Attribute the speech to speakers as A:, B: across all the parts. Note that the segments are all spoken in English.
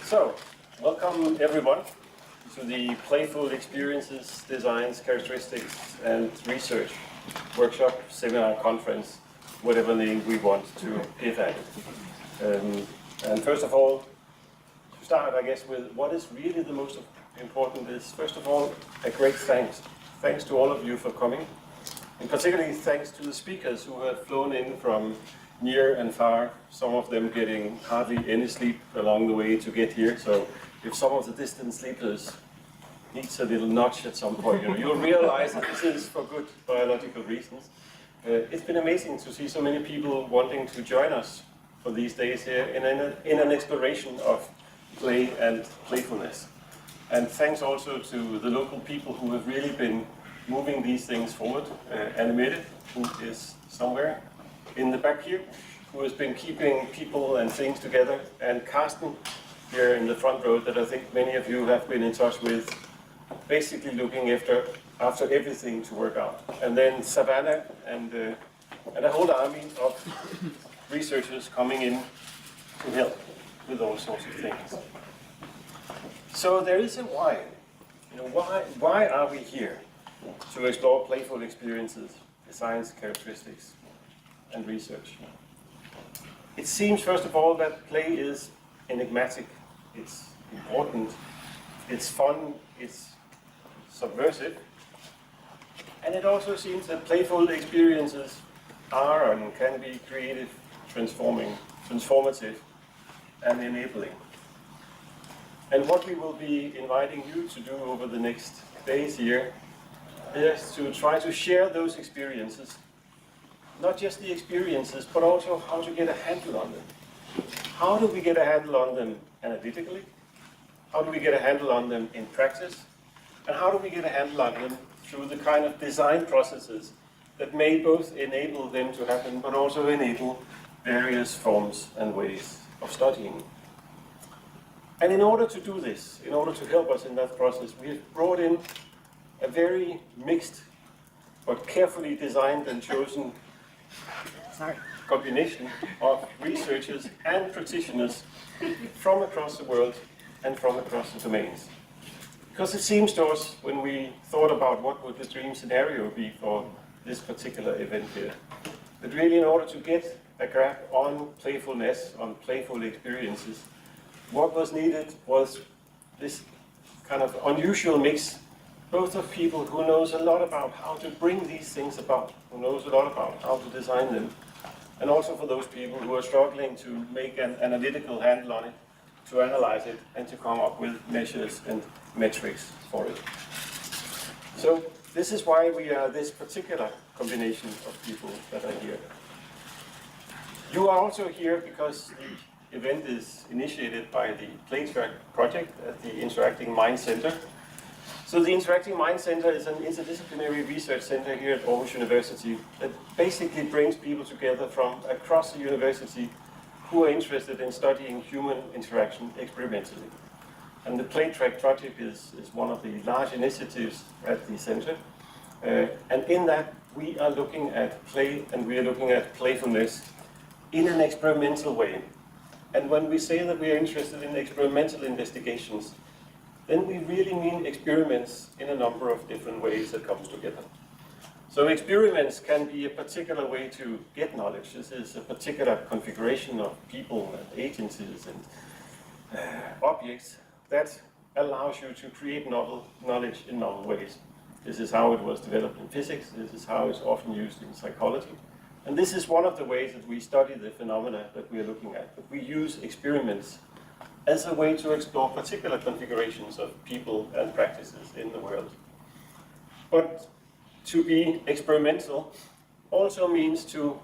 A: So, welcome everyone to the Playful Experiences, Designs, Characteristics and Research workshop, seminar, conference, whatever name we want to give at it. And first of all, to start, I guess, with what is really the most important is, first of all, a great thanks. Thanks to all of you for coming, and particularly thanks to the speakers who have flown in from near and far, some of them getting hardly any sleep along the way to get here. So if some of the distant sleepers needs a little nudge at some point, you'll realize that this is for good biological reasons. It's been amazing to see so many people wanting to join us for these days here in an exploration of play and playfulness. And thanks also to the local people who have really been moving these things forward. Animated, who is somewhere in the back here, who has been keeping people and things together, and Carsten here in the front row that I think many of you have been in touch with, basically looking after everything to work out. And then Savannah and a whole army of researchers coming in to help with all sorts of things. So there is a why. Why are we here? To explore playful experiences, designs, characteristics, and research. It seems, first of all, that play is enigmatic, it's important, it's fun, it's subversive, and it also seems that playful experiences are and can be creative, transformative, and enabling. And what we will be inviting you to do over the next days here is to try to share those experiences. Not just the experiences, but also how to get a handle on them. How do we get a handle on them analytically? How do we get a handle on them in practice? And how do we get a handle on them through the kind of design processes that may both enable them to happen, but also enable various forms and ways of studying? And in order to do this, in order to help us in that process, we have brought in a very mixed but carefully designed and chosen combination of researchers and practitioners from across the world and from across the domains. Because it seems to us, when we thought about what would the dream scenario be for this particular event here, that really in order to get a grasp on playfulness, on playful experiences, what was needed was this kind of unusual mix, both of people who knows a lot about how to bring these things about, who knows a lot about how to design them, and also for those people who are struggling to make an analytical handle on it, to analyze it, and to come up with measures and metrics for it. So this is why we are this particular combination of people that are here. You are also here because the event is initiated by the Playtrack project at the Interacting Mind Center. So the Interacting Mind Center is an interdisciplinary research center here at Aarhus University that basically brings people together from across the university who are interested in studying human interaction experimentally. And the Playtrack project is one of the large initiatives at the center. And in that, we are looking at play and we are looking at playfulness in an experimental way. And when we say that we are interested in experimental investigations, then we really mean experiments in a number of different ways that comes together. So experiments can be a particular way to get knowledge. This is a particular configuration of people and agencies and objects that allows you to create novel knowledge in novel ways. This is how it was developed in physics. This is how it's often used in psychology. And this is one of the ways that we study the phenomena that we are looking at. But we use experiments as a way to explore particular configurations of people and practices in the world. But to be experimental also means to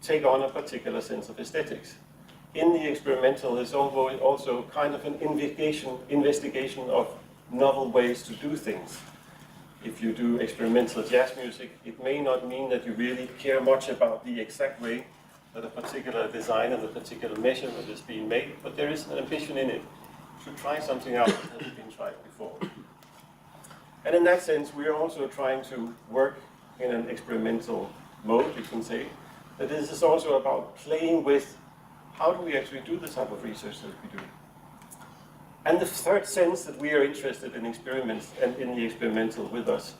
A: take on a particular sense of aesthetics. In the experimental is also kind of an investigation of novel ways to do things. If you do experimental jazz music, it may not mean that you really care much about the exact way that a particular design and a particular measurement is being made, but there is an ambition in it to try something out that hasn't been tried before. And in that sense, we are also trying to work in an experimental mode, you can say, that this is also about playing with how do we actually do the type of research that we do. And the third sense that we are interested in experiments and in the experimental with us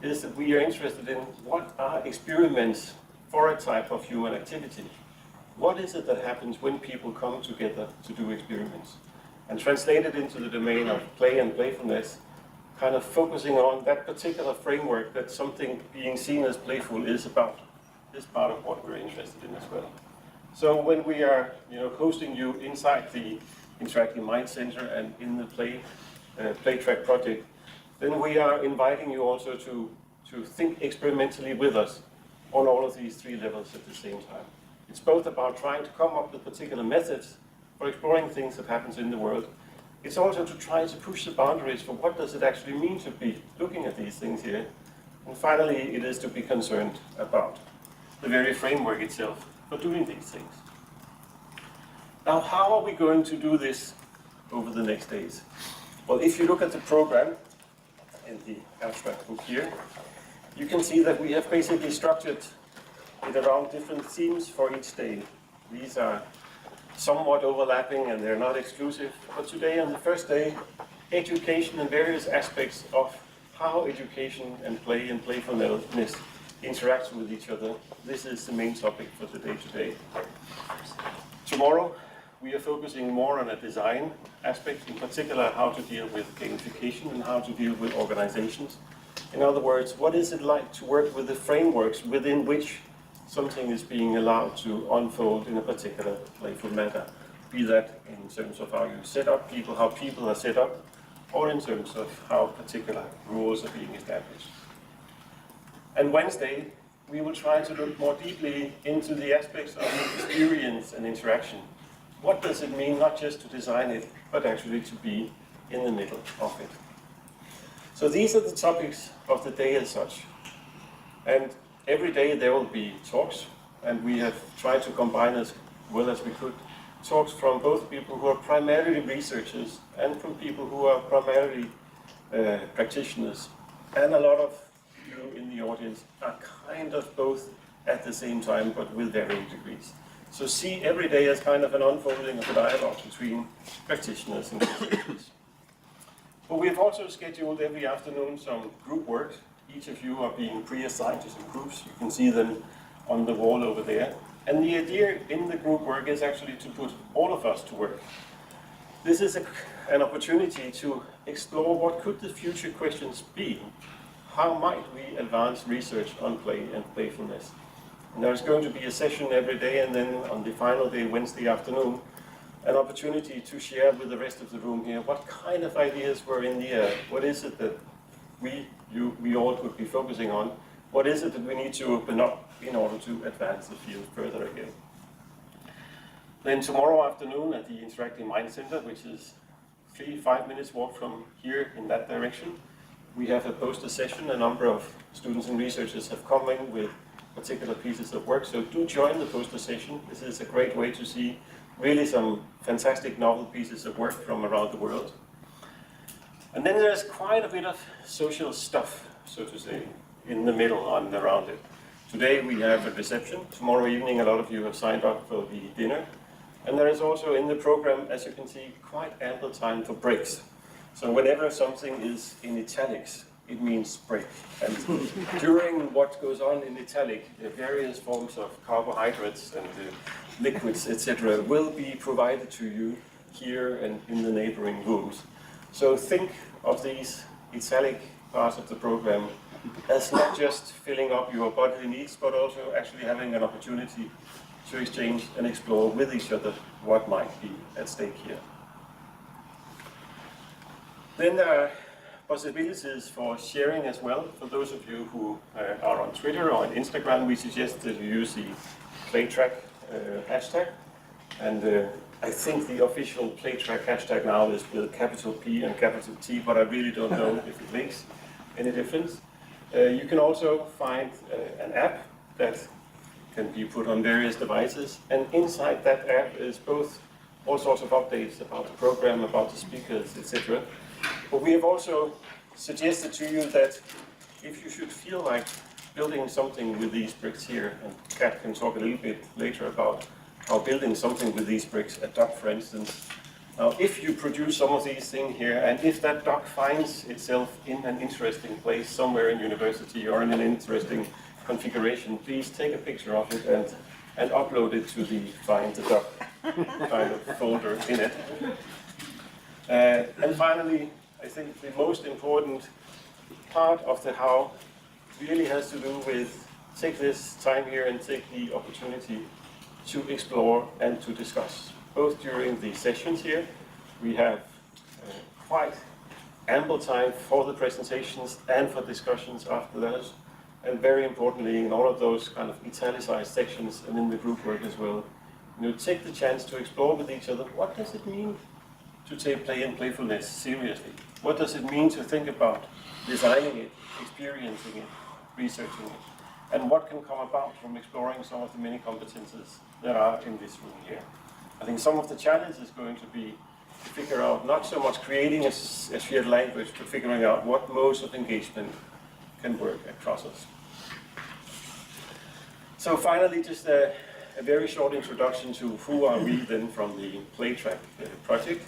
A: is that we are interested in what are experiments for a type of human activity. What is it that happens when people come together to do experiments? And translated into the domain of play and playfulness, kind of focusing on that particular framework that something being seen as playful is about. This part of what we're interested in as well. So when we are hosting you inside the Interactive Mind Center and in the PlayTrack project, then we are inviting you also to think experimentally with us on all of these three levels at the same time. It's both about trying to come up with particular methods for exploring things that happens in the world. It's also to try to push the boundaries for what does it actually mean to be looking at these things here. And finally, it is to be concerned about the very framework itself for doing these things. Now, how are we going to do this over the next days? Well, if you look at the program in the abstract book here, you can see that we have basically structured it around different themes for each day. These are somewhat overlapping and they're not exclusive. But today, on the first day, education and various aspects of how education and play and playfulness interact with each other. This is the main topic for the day today. Tomorrow, we are focusing more on a design aspect, in particular how to deal with gamification and how to deal with organizations. In other words, what is it like to work with the frameworks within which something is being allowed to unfold in a particular playful manner, be that in terms of how you set up people, how people are set up, or in terms of how particular rules are being established. And Wednesday, we will try to look more deeply into the aspects of experience and interaction. What does it mean not just to design it, but actually to be in the middle of it? So these are the topics of the day as such. And every day there will be talks, and we have tried to combine as well as we could talks from both people who are primarily researchers and from people who are primarily practitioners. And a lot of you in the audience are kind of both at the same time, but with varying degrees. So see every day as kind of an unfolding of a dialogue between practitioners and researchers. But we've also scheduled every afternoon some group work. Each of you are being pre-assigned to some groups. You can see them on the wall over there. And the idea in the group work is actually to put all of us to work. This is an opportunity to explore what could the future questions be. How might we advance research on play and playfulness? And there's going to be a session every day, and then on the final day, Wednesday afternoon, an opportunity to share with the rest of the room here what kind of ideas were in the air. What is it that we all could be focusing on? What is it that we need to open up in order to advance the field further again? Then tomorrow afternoon at the Interactive Mind Center, which is 5 minutes walk from here in that direction, we have a poster session. A number of students and researchers have come in with particular pieces of work, so do join the poster session. This is a great way to see really some fantastic novel pieces of work from around the world. And then there's quite a bit of social stuff, so to say, in the middle and around it. Today we have a reception. Tomorrow evening a lot of you have signed up for the dinner. And there is also in the program, as you can see, quite ample time for breaks. So whenever something is in italics, it means break. And during what goes on in italic, the various forms of carbohydrates and liquids, etc., will be provided to you here and in the neighboring rooms. So think of these italic parts of the program as not just filling up your bodily needs, but also actually having an opportunity to exchange and explore with each other what might be at stake here. Then there are possibilities for sharing as well. For those of you who are on Twitter or on Instagram, we suggest that you use the Playtrack hashtag. And I think the official Playtrack hashtag now is with capital P and capital T, but I really don't know if it makes any difference. You can also find an app that can be put on various devices, and inside that app is both all sorts of updates about the program, about the speakers, etc. But we have also suggested to you that if you should feel like building something with these bricks here, and Kat can talk a little bit later about how building something with these bricks, a duck for instance, Now, if you produce some of these things here, and if that doc finds itself in an interesting place somewhere in university or in an interesting configuration, please take a picture of it and upload it to the Find the Doc kind of folder in it. And finally, I think the most important part of the how really has to do with take this time here and take the opportunity to explore and to discuss. Both during the sessions here, we have quite ample time for the presentations and for discussions after those. And very importantly, in all of those kind of italicized sections and in the group work as well, take the chance to explore with each other, what does it mean to take play and playfulness seriously? What does it mean to think about designing it, experiencing it, researching it? And what can come about from exploring some of the many competences that are in this room here? I think some of the challenge is going to be to figure out not so much creating a shared language, but figuring out what modes of engagement can work across us. So finally, just a very short introduction to who are we then from the PlayTrack project.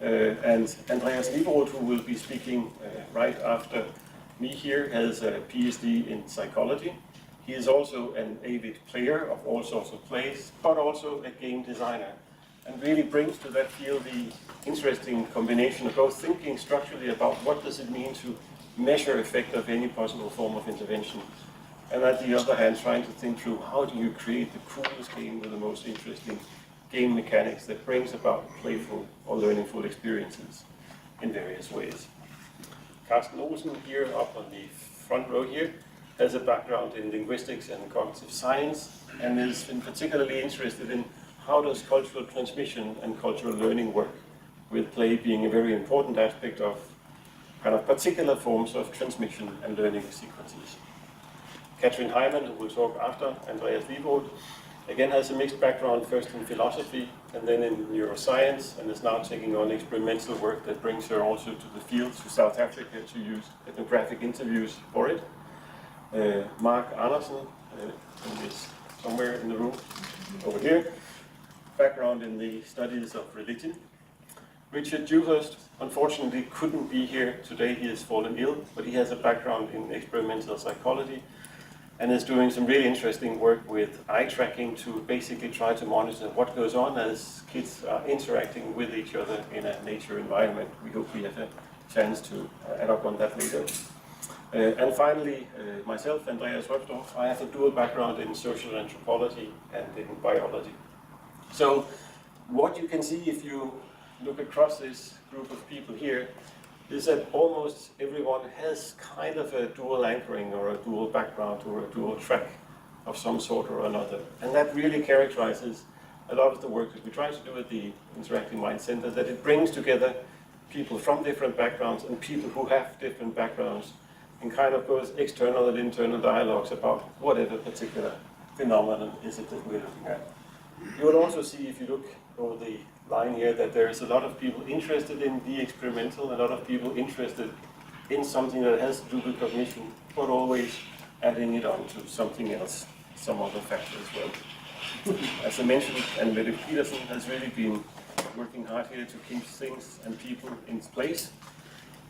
A: And Andreas Lieberoth, who will be speaking right after me here, has a PhD in psychology. He is also an avid player of all sorts of plays, but also a game designer, and really brings to that field the interesting combination of both thinking structurally about what does it mean to measure effect of any possible form of intervention, and at the other hand trying to think through how do you create the coolest game with the most interesting game mechanics that brings about playful or learningful experiences in various ways. Carsten Olsen here up on the front row here has a background in linguistics and cognitive science and is particularly interested in how does cultural transmission and cultural learning work, with play being a very important aspect of kind of particular forms of transmission and learning sequences. Katrin Heimann, who will talk after Andreas Lieberoth, again has a mixed background, first in philosophy and then in neuroscience, and is now taking on experimental work that brings her also to the field, to South Africa, to use ethnographic interviews for it. Mark Andersen, who is somewhere in the room over here, background in the studies of religion. Richard Dewhurst, unfortunately, couldn't be here today. He has fallen ill, but he has a background in experimental psychology and is doing some really interesting work with eye tracking to basically try to monitor what goes on as kids are interacting with each other in a nature environment. We hope we have a chance to add up on that later. And finally, myself, Andreas Røbstorff, I have a dual background in social anthropology and in biology. So what you can see if you look across this group of people here is that almost everyone has kind of a dual anchoring or a dual background or a dual track of some sort or another. And that really characterizes a lot of the work that we try to do at the Interactive Mind Center, that it brings together people from different backgrounds and people who have different backgrounds in kind of both external and internal dialogues about whatever particular phenomenon is it that we're looking at. You will also see, if you look over the line here, that there is a lot of people interested in the experimental, a lot of people interested in something that has to do with cognition, but always adding it on to something else, some other factor as well. As I mentioned, Anne-Mette Petersen has really been working hard here to keep things and people in place.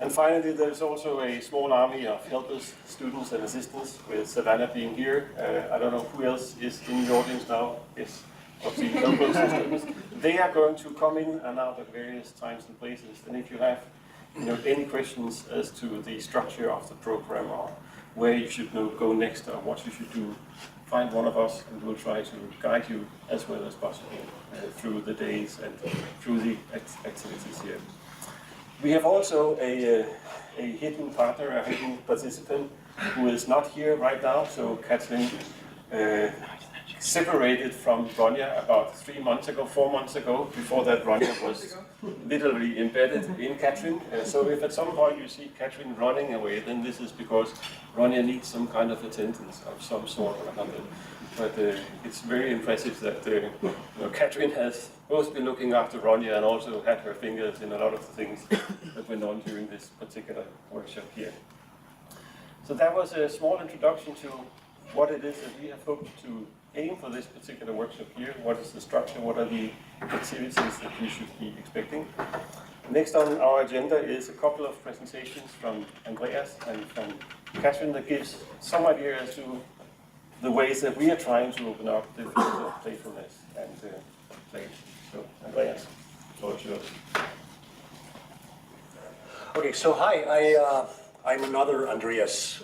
A: And finally, there's also a small army of helpers, students and assistants, with Savannah being here. I don't know who else is in the audience now. Yes, of the helpers and students. They are going to come in and out at various times and places. And if you have any questions as to the structure of the program or where you should go next or what you should do, find one of us and we'll try to guide you as well as possible through the days and through the activities here. We have also a hidden partner, a hidden participant who is not here right now. So Katrin separated from Ronja about 4 months ago. Before that, Ronja was literally embedded in Katrin. So if at some point you see Katrin running away, then this is because Ronja needs some kind of attendance of some sort or another. But it's very impressive that Katrin has both been looking after Ronja and also had her fingers in a lot of the things that went on during this particular workshop here. So that was a small introduction to what it is that we have hoped to aim for this particular workshop here? What is the structure? What are the activities that you should be expecting? Next on our agenda is a couple of presentations from Andreas and from Catherine that gives some idea as to the ways that we are trying to open up the field of playfulness and play. So, Andreas, the floor is yours.
B: Okay, so hi, I'm another Andreas.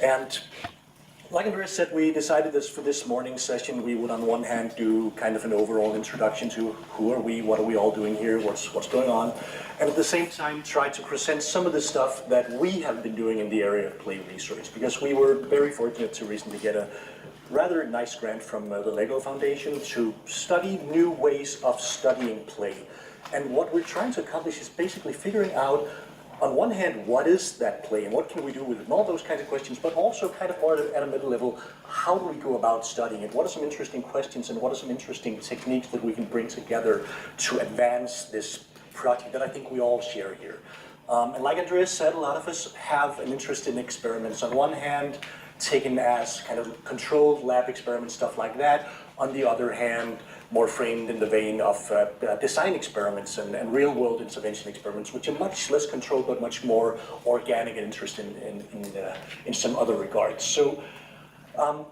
B: And like Andreas said, we decided for this morning session, we would on one hand do kind of an overall introduction to who are we, what are we all doing here, what's going on, and at the same time try to present some of the stuff that we have been doing in the area of play research, because we were very fortunate to recently get a rather nice grant from the LEGO Foundation to study new ways of studying play. And what we're trying to accomplish is basically figuring out, on one hand, what is that play and what can we do with it and all those kinds of questions, but also kind of more at a middle level, how do we go about studying it? What are some interesting questions and what are some interesting techniques that we can bring together to advance this project that I think we all share here? And like Andreas said, a lot of us have an interest in experiments. On one hand, taken as kind of controlled lab experiments, stuff like that. On the other hand, more framed in the vein of design experiments and real-world intervention experiments, which are much less controlled but much more organic and interested in some other regards. So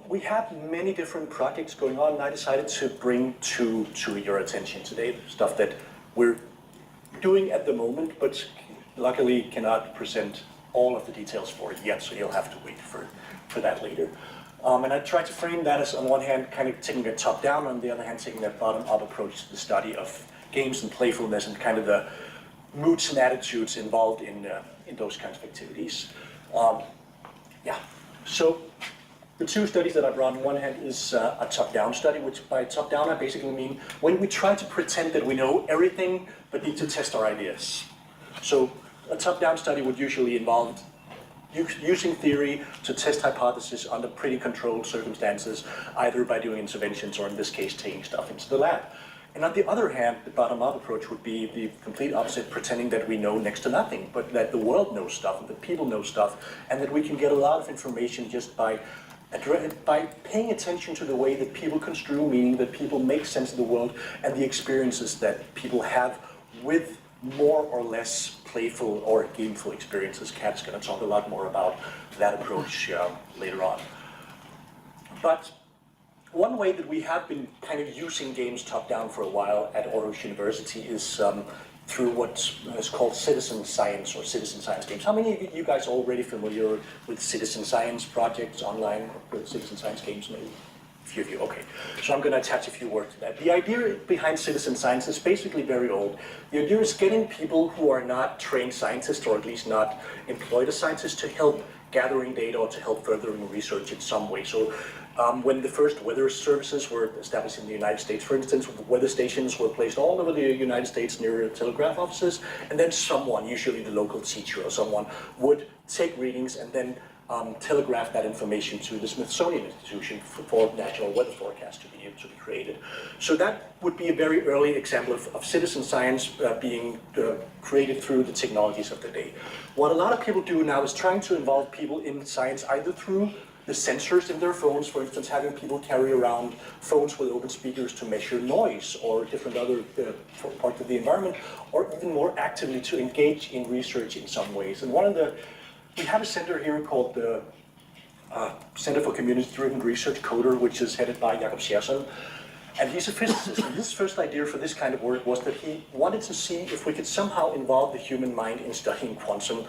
B: we have many different projects going on, and I decided to bring to your attention today stuff that we're doing at the moment, but luckily cannot present all of the details for it yet, so you'll have to wait for that later. And I tried to frame that as, on one hand, kind of taking a top-down, on the other hand, taking a bottom-up approach to the study of games and playfulness and kind of the moods and attitudes involved in those kinds of activities. Yeah, so the two studies that I brought on one hand is a top-down study, which by top-down I basically mean when we try to pretend that we know everything but need to test our ideas. So a top-down study would usually involve using theory to test hypotheses under pretty controlled circumstances, either by doing interventions or in this case taking stuff into the lab. And on the other hand, the bottom-up approach would be the complete opposite, pretending that we know next to nothing, but that the world knows stuff, and that people know stuff, and that we can get a lot of information just by paying attention to the way that people construe meaning, that people make sense of the world, and the experiences that people have with more or less playful or gameful experiences. Kat's going to talk a lot more about that approach later on. But one way that we have been kind of using games top-down for a while at Aarhus University is through what is called citizen science or citizen science games. How many of you guys are already familiar with citizen science projects online, with citizen science games maybe? A few of you, okay. So I'm going to attach a few words to that. The idea behind citizen science is basically very old. The idea is getting people who are not trained scientists, or at least not employed as scientists, to help gathering data or to help furthering research in some way. So when the first weather services were established in the United States, for instance, weather stations were placed all over the United States near telegraph offices, and then someone, usually the local teacher or someone, would take readings and then telegraph that information to the Smithsonian Institution for national weather forecasts to be created. So that would be a very early example of citizen science being created through the technologies of the day. What a lot of people do now is trying to involve people in science either through the sensors in their phones, for instance, having people carry around phones with open speakers to measure noise or different other parts of the environment, or even more actively to engage in research in some ways. And we have a center here called the Center for Community-Driven Research, CODER, which is headed by Jakob Scherson. And he's a physicist, and his first idea for this kind of work was that he wanted to see if we could somehow involve the human mind in studying quantum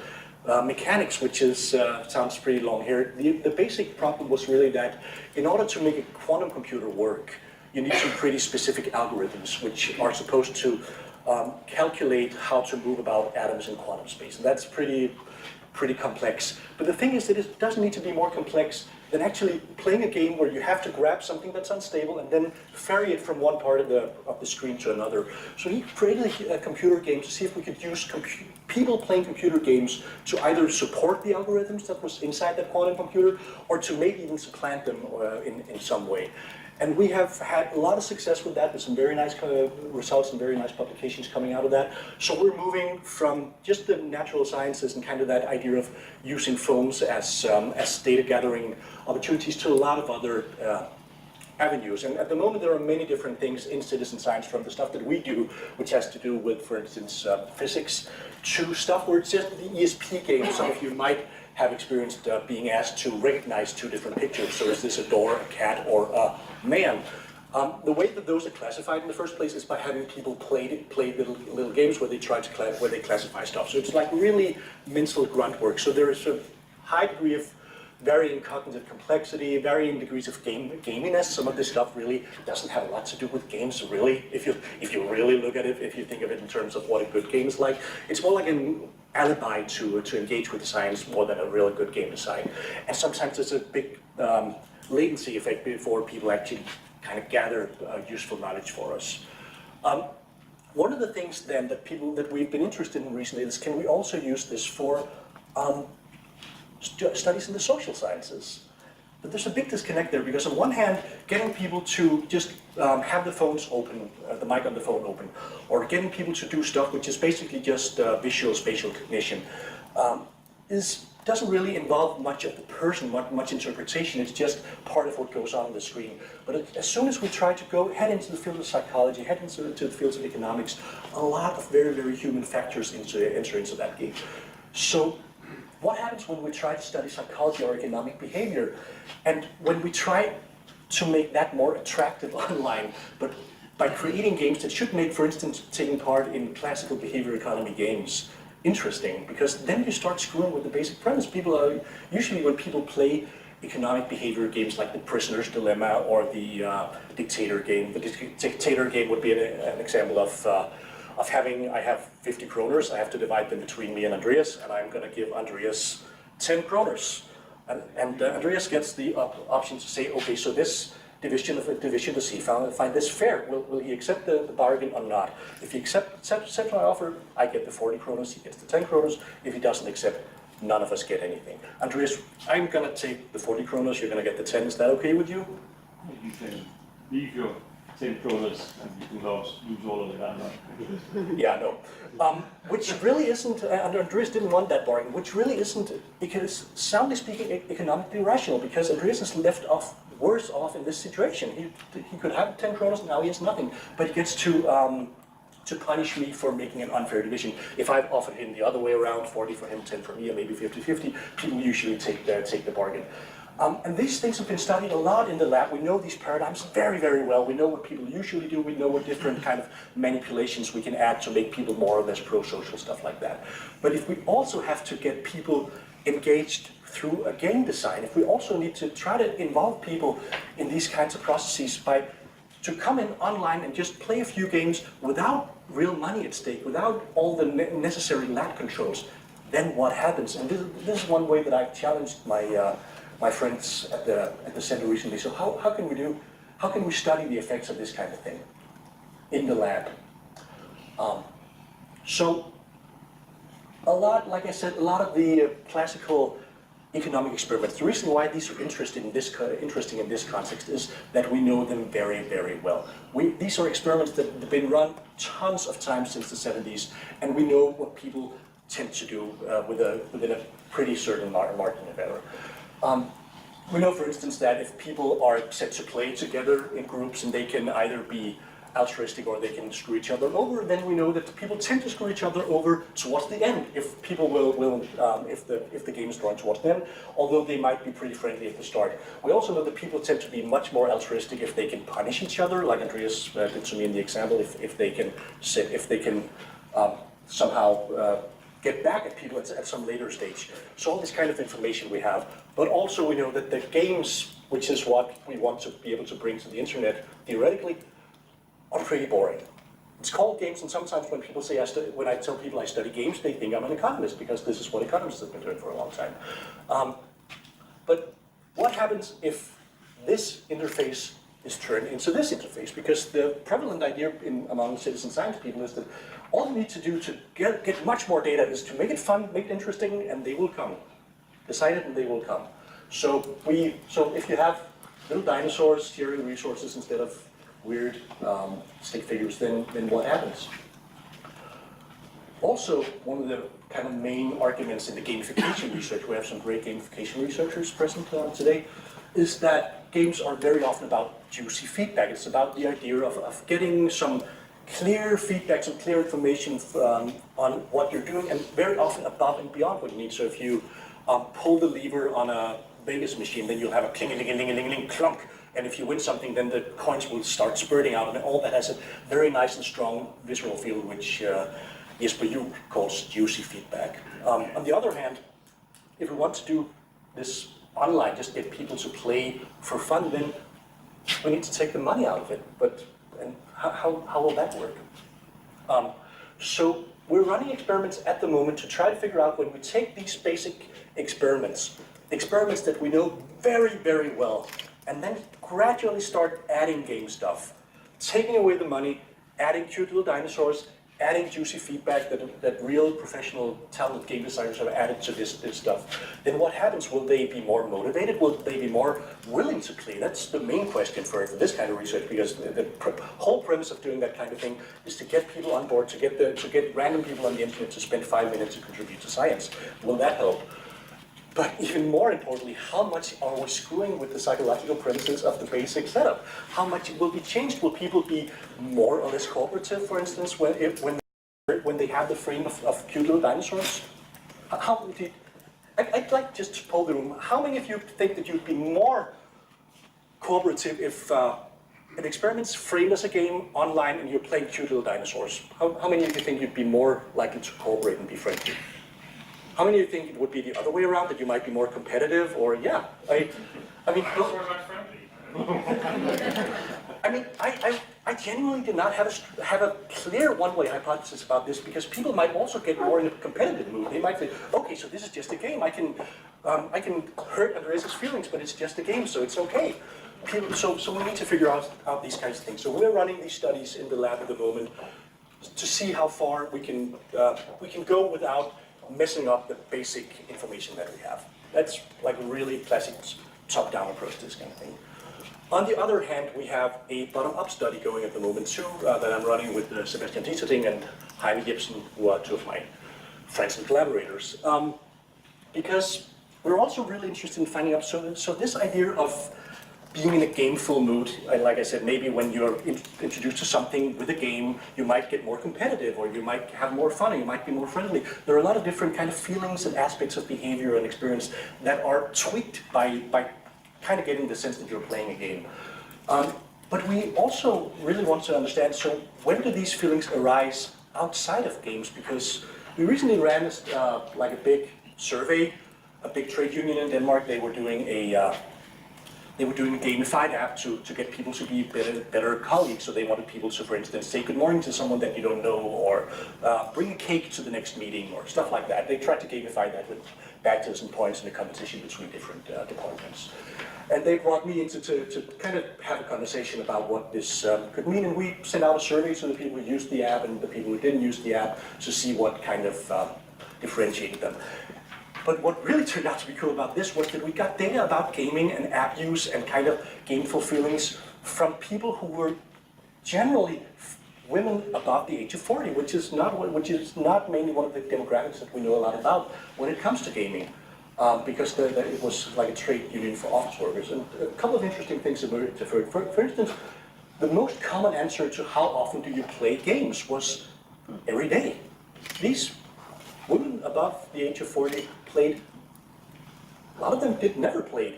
B: mechanics, which sounds pretty long here. The basic problem was really that in order to make a quantum computer work, you need some pretty specific algorithms which are supposed to calculate how to move about atoms in quantum space. And that's pretty complex. But the thing is that it doesn't need to be more complex than actually playing a game where you have to grab something that's unstable and then ferry it from one part of the screen to another. So he created a computer game to see if we could use people playing computer games to either support the algorithms that was inside that quantum computer or to maybe even supplant them in some way. And we have had a lot of success with that, with some very nice results and very nice publications coming out of that. So we're moving from just the natural sciences and kind of that idea of using phones as data gathering opportunities to a lot of other avenues. And at the moment, there are many different things in citizen science, from the stuff that we do, which has to do with, for instance, physics, to stuff where it's just the ESP game. Some of you might have experienced being asked to recognize two different pictures. So is this a door, a cat, or a man? The way that those are classified in the first place is by having people play little games where they try to classify stuff. So it's like really mental grunt work. So there is a high degree of varying cognitive complexity, varying degrees of gaminess. Some of this stuff really doesn't have a lot to do with games, really. If you really look at it, if you think of it in terms of what a good game is like, it's more like an alibi to engage with the science more than a really good game design. And sometimes there's a big latency effect before people actually kind of gather useful knowledge for us. One of the things then that we've been interested in recently is, can we also use this for studies in the social sciences? But there's a big disconnect there, because on one hand, getting people to just have the phones open, the mic on the phone open, or getting people to do stuff which is basically just visual spatial cognition, doesn't really involve much of the person, much interpretation. It's just part of what goes on the screen. But as soon as we try to head into the field of psychology, head into the fields of economics, a lot of very, very human factors enter into that game. So what happens when we try to study psychology or economic behavior, and when we try to make that more attractive online, but by creating games that should make, for instance, taking part in classical behavior economy games interesting, because then you start screwing with the basic premise. Usually when people play economic behavior games like the Prisoner's Dilemma or the Dictator game, the Dictator game would be an example of having, I have 50 kroners, I have to divide them between me and Andreas, and I'm going to give Andreas 10 kroners. And Andreas gets the option to say, okay, so this division, does he find this fair? Will he accept the bargain or not? If he accepts my offer, I get the 40 kroners, he gets the 10 kroners. If he doesn't accept, none of us get anything. Andreas, I'm going to take the 40 kroners, you're going to get the 10. Is that okay with you?
C: You can leave your 10 kroners and you can lose all of it.
B: Yeah, no. Which really isn't, and Andreas didn't want that bargain, which really isn't, because soundly speaking, economically rational, because Andreas is left off worse off in this situation. He could have 10 kroners, now he has nothing, but he gets to punish me for making an unfair division. If I've offered him the other way around, 40 for him, 10 for me, or maybe 50-50, people usually take the bargain. And these things have been studied a lot in the lab. We know these paradigms very, very well. We know what people usually do. We know what different kind of manipulations we can add to make people more or less pro-social, stuff like that. But if we also have to get people engaged through a game design, if we also need to try to involve people in these kinds of processes to come in online and just play a few games without real money at stake, without all the necessary lab controls, then what happens? And this is one way that I've challenged my friends at the center recently. So how can we study the effects of this kind of thing in the lab? So a lot, like I said, a lot of the classical economic experiments, the reason why these are interesting in this context is that we know them very, very well. These are experiments that have been run tons of times since the 70s, and we know what people tend to do within a pretty certain margin of error. We know, for instance, that if people are set to play together in groups and they can either be altruistic or they can screw each other over, then we know that people tend to screw each other over towards the end. If people if the game is drawn towards the end, although they might be pretty friendly at the start. We also know that people tend to be much more altruistic if they can punish each other, like Andreas did to me in the example. If they can somehow get back at people at some later stage. So all this kind of information we have, but also we know that the games, which is what we want to be able to bring to the internet, theoretically, are pretty boring. It's called games, and sometimes when people say when I tell people I study games, they think I'm an economist, because this is what economists have been doing for a long time. But what happens if this interface is turned into this interface? Because the prevalent idea among citizen science people is that all you need to do to get much more data is to make it fun, make it interesting, and they will come. Decide it and they will come. So if you have little dinosaurs steering resources instead of weird stick figures, then what happens? Also, one of the kind of main arguments in the gamification research, we have some great gamification researchers present today, is that games are very often about juicy feedback. It's about the idea of getting some clear feedback, some clear information on what you're doing, and very often above and beyond what you need. So if you pull the lever on a Vegas machine, then you'll have a cling-a-ling-a-ling-a-ling clunk. And if you win something, then the coins will start spurting out, and all that has a very nice and strong visceral feel, which Jesper Juhl calls juicy feedback. On the other hand, if we want to do this online, just get people to play for fun, then we need to take the money out of it. And how will that work? So we're running experiments at the moment to try to figure out, when we take these basic experiments that we know very, very well, and then gradually start adding game stuff, taking away the money, adding cute little dinosaurs, adding juicy feedback that real professional talented game designers have added to this stuff, then what happens? Will they be more motivated? Will they be more willing to play? That's the main question for this kind of research, because the whole premise of doing that kind of thing is to get people on board, to get random people on the internet to spend 5 minutes to contribute to science. Will that help? But even more importantly, how much are we screwing with the psychological premises of the basic setup? How much will be changed? Will people be more or less cooperative, for instance, when they have the frame of cute little dinosaurs? I'd like just to poll the room. How many of you think that you'd be more cooperative if an experiment's framed as a game online and you're playing cute little dinosaurs? How many of you think you'd be more likely to cooperate and be friendly? How many of you think it would be the other way around, that you might be more competitive, or yeah? I mean, I genuinely did not have a clear one-way hypothesis about this, because people might also get more in a competitive mood. They might say, okay, so this is just a game. I can hurt Andreas' feelings, but it's just a game, so it's okay. So we need to figure out these kinds of things. So we're running these studies in the lab at the moment to see how far we can go without messing up the basic information that we have. That's like a really classic top-down approach to this kind of thing. On the other hand, we have a bottom-up study going at the moment too, that I'm running with Sebastian Dieterting and Jaime Gibson, who are two of my friends and collaborators. Because we're also really interested in finding out, so this idea of being in a gameful mood, like I said, maybe when you're introduced to something with a game, you might get more competitive, or you might have more fun, or you might be more friendly. There are a lot of different kind of feelings and aspects of behavior and experience that are tweaked by kind of getting the sense that you're playing a game. But we also really want to understand, so when do these feelings arise outside of games? Because we recently ran like a big survey, a big trade union in Denmark. They were doing a gamified app to get people to be better colleagues. So they wanted people to, for instance, say good morning to someone that you don't know, or bring a cake to the next meeting, or stuff like that. They tried to gamify that with badges and points in a competition between different departments. And they brought me in to kind of have a conversation about what this could mean. And we sent out a survey to the people who used the app and the people who didn't use the app to see what kind of differentiated them. But what really turned out to be cool about this was that we got data about gaming and app use and kind of gameful feelings from people who were generally women above the age of 40, which is not mainly one of the demographics that we know a lot about when it comes to gaming, because it was like a trade union for office workers. And a couple of interesting things emerged. For instance, the most common answer to how often do you play games was every day. These women above the age of 40 played, a lot of them never played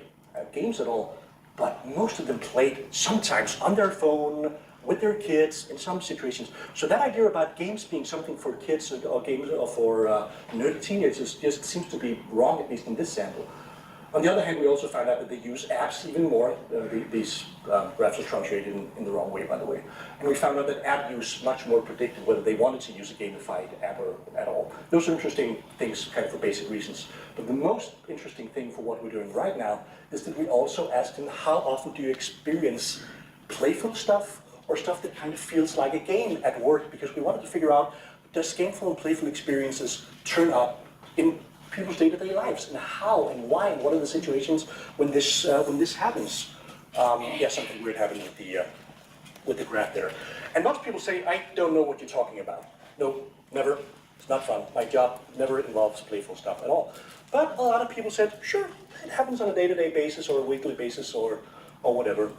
B: games at all, but most of them played sometimes on their phone, with their kids, in some situations. So that idea about games being something for kids or games for nerdy teenagers just seems to be wrong, at least in this sample. On the other hand, we also found out that they use apps even more. These graphs are truncated in the wrong way, by the way. And we found out that app use much more predicted whether they wanted to use a gamified app or at all. Those are interesting things kind of for basic reasons. But the most interesting thing for what we're doing right now is that we also asked them, how often do you experience playful stuff or stuff that kind of feels like a game at work? Because we wanted to figure out, does gameful and playful experiences turn up in people's day-to-day lives, and how and why, and what are the situations when this happens? Yeah, something weird happened with the graph there. And most people say, I don't know what you're talking about. No, never. It's not fun. My job never involves playful stuff at all. But a lot of people said, sure, it happens on a day-to-day basis or a weekly basis or whatever.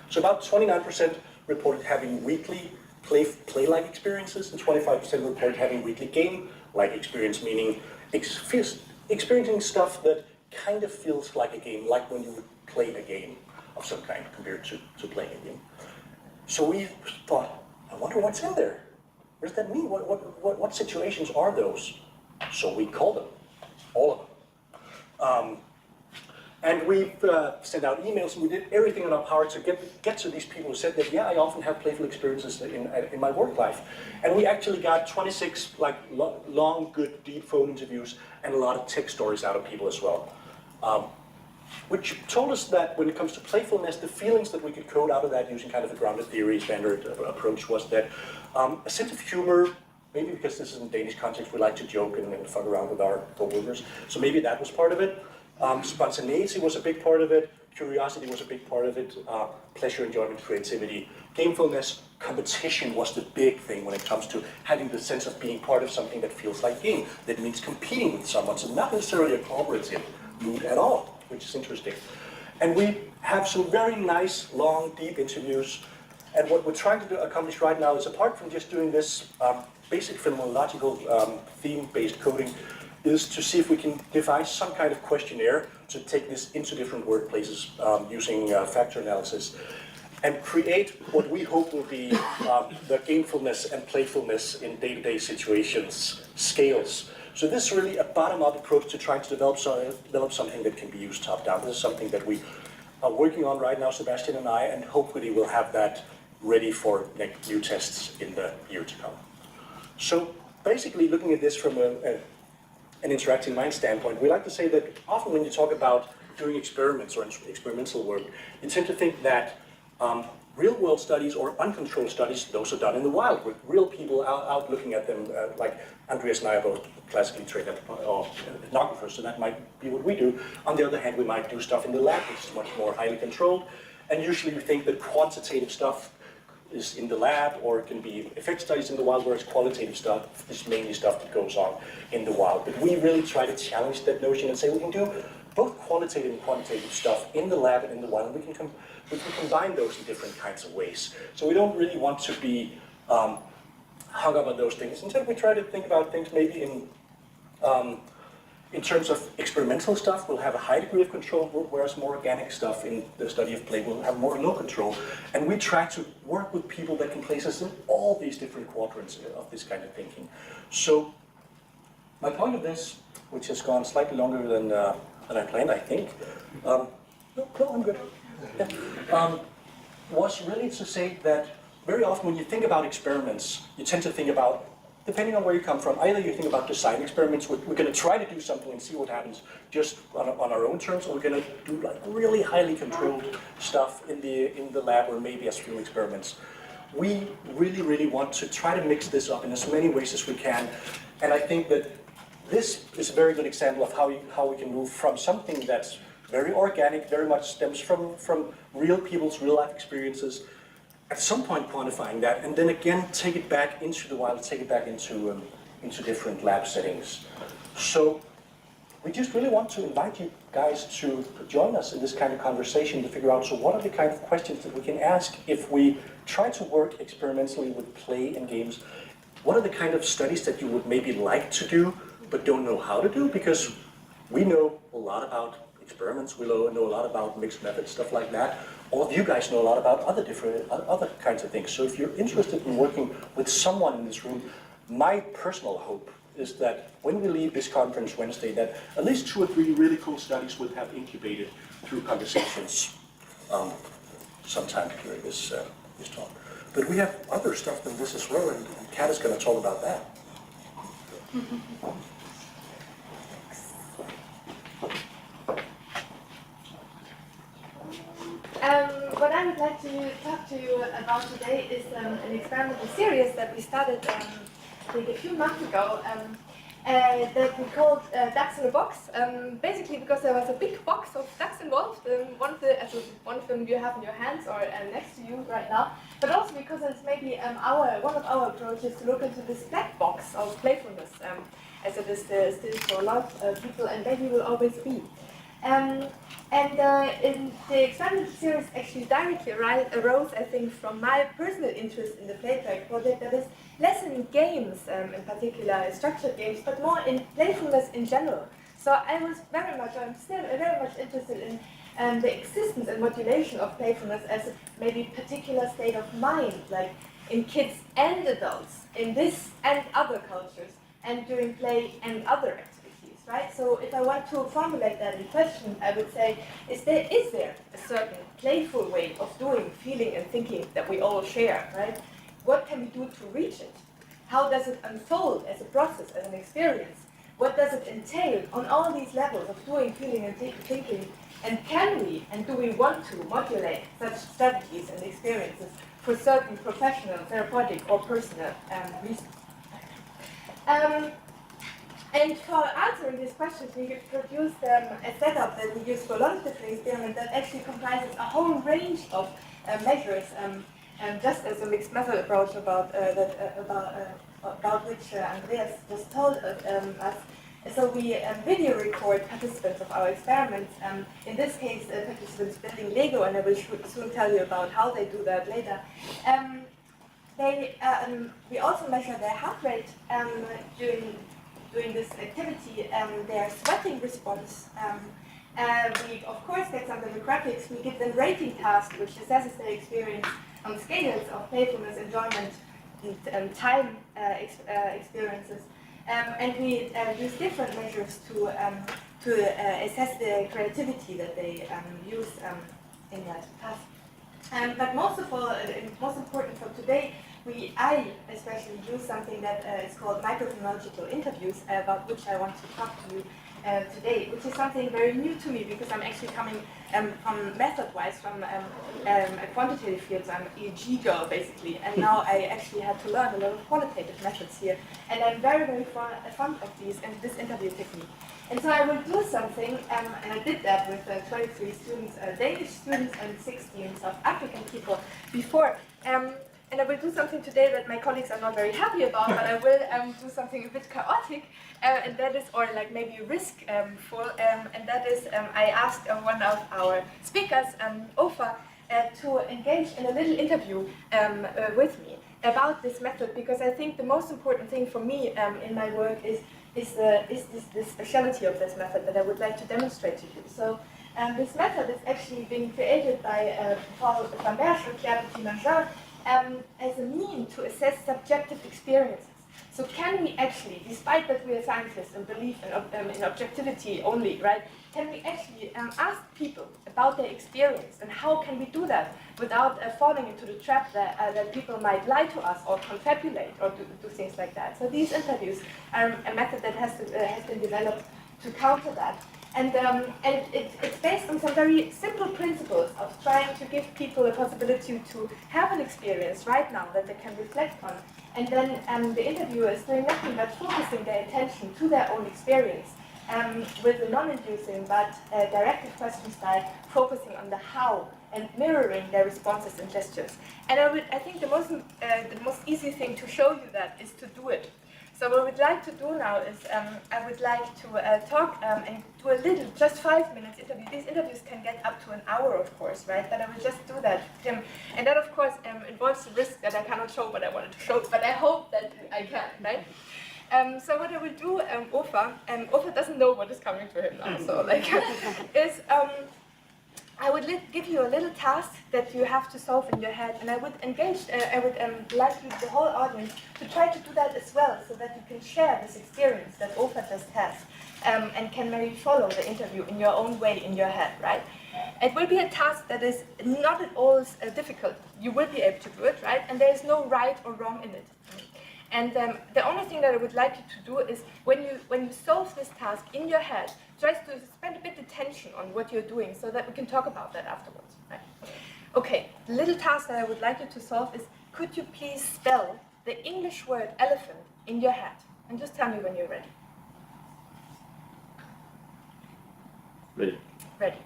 B: So about 29% reported having weekly play-like experiences, and 25% reported having weekly game-like experience, meaning experiencing stuff that kind of feels like a game, like when you would play a game of some kind compared to playing a game. So we thought, I wonder what's in there. What does that mean? What situations are those? So we called them, all of them. And we sent out emails, and we did everything in our power to get to these people who said that, yeah, I often have playful experiences in my work life. And we actually got 26 long, good, deep phone interviews and a lot of text stories out of people as well. Which told us that when it comes to playfulness, the feelings that we could code out of that using kind of a grounded theory standard approach was that a sense of humor, maybe because this is in Danish context, we like to joke and fuck around with our co-workers, so maybe that was part of it. Spontaneity was a big part of it, curiosity was a big part of it, pleasure, enjoyment, creativity, gamefulness, competition was the big thing when it comes to having the sense of being part of something that feels like game. That means competing with someone, so not necessarily a cooperative mood at all, which is interesting. And we have some very nice, long, deep interviews. And what we're trying to accomplish right now is, apart from just doing this basic phenomenological theme-based coding, is to see if we can devise some kind of questionnaire to take this into different workplaces using factor analysis and create what we hope will be the gamefulness and playfulness in day-to-day situations scales. So this is really a bottom-up approach to trying to develop something that can be used top-down. This is something that we are working on right now, Sebastian and I, and hopefully we'll have that ready for new tests in the year to come. So basically, looking at this from an interacting mind standpoint, we like to say that often when you talk about doing experiments or experimental work, you tend to think that real-world studies or uncontrolled studies, those are done in the wild with real people out looking at them, like Andreas and I are both classically trained ethnographers, so that might be what we do. On the other hand, we might do stuff in the lab, which is much more highly controlled, and usually we think that quantitative stuff is in the lab, or it can be effect studies in the wild, whereas qualitative stuff is mainly stuff that goes on in the wild. But we really try to challenge that notion and say we can do both qualitative and quantitative stuff in the lab and in the wild, and we can combine those in different kinds of ways. So we don't really want to be hung up on those things. Instead, we try to think about things maybe in terms of experimental stuff, we'll have a high degree of control, whereas more organic stuff in the study of play will have more low control. And we try to work with people that can place us in all these different quadrants of this kind of thinking. So my point of this, which has gone slightly longer than I planned, I think, no, I'm good. Yeah. Was really to say that very often when you think about experiments, you tend to think about, depending on where you come from, either you think about design experiments, we're going to try to do something and see what happens just on our own terms, or we're going to do like really highly controlled stuff in the lab or maybe as field experiments. We really, really want to try to mix this up in as many ways as we can, and I think that this is a very good example of how we can move from something that's very organic, very much stems from real people's real life experiences, at some point quantifying that, and then again take it back into the wild, take it back into different lab settings. So we just really want to invite you guys to join us in this kind of conversation to figure out, so what are the kind of questions that we can ask if we try to work experimentally with play and games? What are the kind of studies that you would maybe like to do but don't know how to do? Because we know a lot about experiments, we know a lot about mixed methods, stuff like that. All of you guys know a lot about other kinds of things. So if you're interested in working with someone in this room, my personal hope is that when we leave this conference Wednesday, that at least 2 or 3 really cool studies would have incubated through conversations sometime during this talk. But we have other stuff than this as well, and Kat is going to talk about that.
D: What I would like to talk to you about today is an experimental series that we started I think a few months ago that we called Ducks in a Box, basically because there was a big box of ducks involved, one of them you have in your hands or next to you right now, but also because it's maybe one of our approaches to look into this black box of playfulness, as it is still for a lot of people and maybe will always be. In the expanded series actually directly arose, I think, from my personal interest in the Playtrack project, that is less in games, in particular structured games, but more in playfulness in general. So I'm still very much interested in the existence and modulation of playfulness as a maybe particular state of mind, like in kids and adults, in this and other cultures, and during play and other activities. Right? So if I want to formulate that in question, I would say, is there a certain playful way of doing, feeling, and thinking that we all share, right? What can we do to reach it? How does it unfold as a process, as an experience? What does it entail on all these levels of doing, feeling, and thinking? And can we, and do we want to modulate such strategies and experiences for certain professional, therapeutic, or personal reasons? And for answering these questions, we produced a setup that we use for a lot of different experiments that actually comprises a whole range of measures, just as a mixed method approach about which Andreas just told us. So we video record participants of our experiments. In this case, participants building Lego, and I will soon tell you about how they do that later. We also measure their heart rate during this activity, their sweating response. We, of course, get some demographics. We give them rating tasks, which assesses their experience on scales of playfulness, enjoyment, and time experiences. And we use different measures to assess the creativity that they use in that task. But most of all, and most important for today, I especially use something that is called microphonological interviews, about which I want to talk to you today, which is something very new to me because I'm actually coming from method-wise from a quantitative field, so I'm an EEG girl basically, and now I actually had to learn a lot of qualitative methods here, and I'm very, very fond of this interview technique. And so I will do something, and I did that with 23 students, Danish students, and 16 South African people before. And I will do something today that my colleagues are not very happy about, but I will do something a bit chaotic, and that is, or like maybe riskful, and that is, I asked one of our speakers, Ofa, to engage in a little interview with me about this method, because I think the most important thing for me in my work is the speciality of this method that I would like to demonstrate to you. So this method is actually being created by Paul van Berg and Claire Petit-Marjin, as a mean to assess subjective experiences. So can we actually, despite that we are scientists and believe in objectivity only, right, can we actually ask people about their experience, and how can we do that without falling into the trap that people might lie to us or confabulate or do things like that? So these interviews are a method that has been developed to counter that. And it's based on some very simple principles of trying to give people a possibility to have an experience right now that they can reflect on. And then the interviewer is doing nothing but focusing their attention to their own experience with a non-inducing but directed question style, focusing on the how and mirroring their responses and gestures. And I think the most easy thing to show you that is to do it. So what we'd like to do now is I would like to talk and do a little, just 5 minutes interview. These interviews can get up to an hour, of course, right? But I will just do that with him. And that, of course, involves the risk that I cannot show what I wanted to show, but I hope that I can, right? So what I will do, Ofa doesn't know what is coming to him now, so like, is I would give you a little task that you have to solve in your head, and I would like you, the whole audience, to try to do that as well, so that you can share this experience that Ofa just has, and can maybe follow the interview in your own way in your head, right? It will be a task that is not at all difficult. You will be able to do it, right? And there is no right or wrong in it. And the only thing that I would like you to do is, when you solve this task in your head, try to spend a bit of attention on what you're doing, so that we can talk about that afterwards. Right? Okay, the little task that I would like you to solve is, could you please spell the English word elephant in your head? And just tell me when you're ready.
C: Ready.
D: Ready.